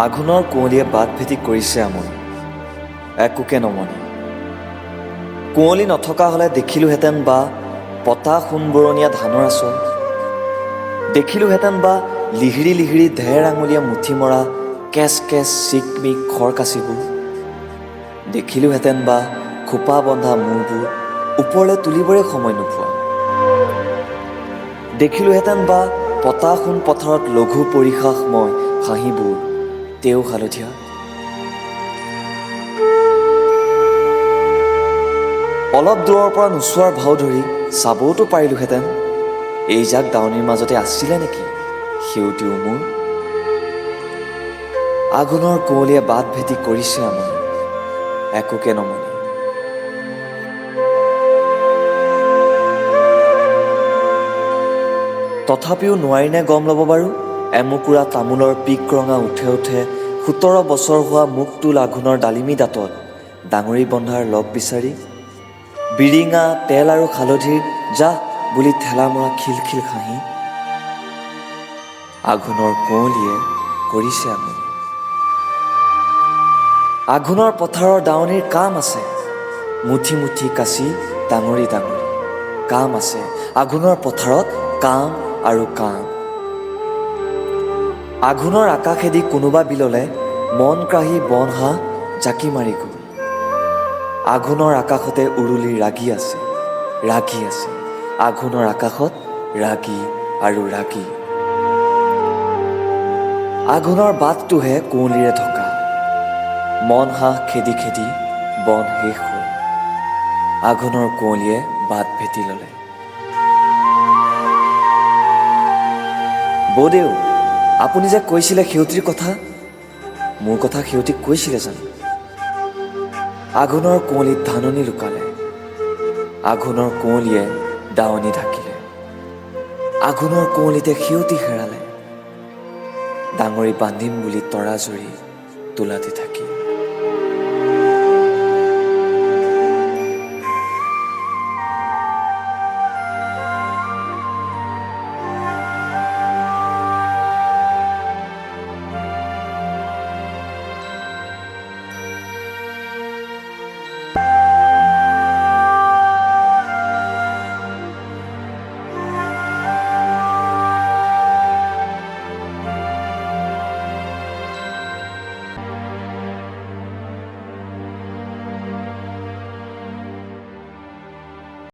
আঘোণৰ কুঁৱলীয়ে বাট ভেটি কৰিছে আমনি, একোকে নমনে। কুঁৱলী নথকা হ'লে দেখিলোহেঁতেন বা পতা সোণবৰণীয়া ধানৰ আঁচল, দেখিলোহেঁতেন বা লিহিৰি লিহিৰি ঢেৰ আঙুলীয়া মুঠি মৰা কেচ কেচ চিকমিক খৰকাচিবোৰ, দেখিলোহেঁতেন বা খোপা বন্ধা মূৰবোৰ ওপৰলৈ তুলিবৰে সময় নোপোৱা, দেখিলোহেঁতেন বা পতা সোণ পথাৰত লঘু পৰিহাসময় হাঁহিবোৰ তেও হালধীয়া। অলপ দূৰৰ পৰা নোচোৱাৰ ভাও ধৰি চাবওতো পাৰিলোহেঁতেন, এইজাক দাৱনিৰ মাজতে আছিলে নেকি সেউতী উমূৰ। আঘোণৰ কুঁৱলীয়ে বাট ভেটি কৰিছে আমনি, একোকে নমনে। তথাপিও নোৱাৰিনে গম ল'ব বাৰু এমুকুৰা তামোলৰ পিক ৰঙা উঠে উঠে 17 বছৰ হোৱা মুখটোল আঘোণৰ ডালিমী দাঁতত ডাঙৰি বন্ধাৰ লগ বিচাৰি, বিৰিঙা তেল আৰু হালধিৰ জাহ বুলি ঠেলা মৰা খিলখিল হাঁহি। আঘোণৰ কুঁৱলীয়ে কৰিছে আমনি। আঘোণৰ পথাৰৰ দাৱনিৰ কাম আছে, মুঠি মুঠি কাচি ডাঙৰি ডাঙৰি কাম আছে আঘোণৰ পথাৰত, কাম আৰু কাম। আঘোণৰ আকাশেদি কোনোবা বিললে মন কাঢ়ি বন হাঁহ জাকি মাৰি গ'ল। আঘোণৰ আকাশতে উৰুলি ৰাগি আছে, ৰাগি আছে আঘোণৰ আকাশত, ৰাগি আৰু ৰাগি। আঘোণৰ বাটটোহে কুঁৱলীৰে ঢকা, মন হাঁহ খেদি খেদি বন শেষ হ'ল। আঘোণৰ কুঁৱলীয়ে বাট ভেটি ল'লে। বৌদেউ, আপুনি যে কৈছিলে সেউতীৰ কথা, মোৰ কথা সেউতীক কৈছিলে জানো? আঘোণৰ কুঁৱলীত ধাননি লুকালে, আঘোণৰ কুঁৱলীয়ে দাৱনি ঢাকিলে, আঘোণৰ কুঁৱলীতে সেউতী হেৰালে, ডাঙৰি বান্ধিম বুলি তৰা জুৰি তোলাতে থাকে।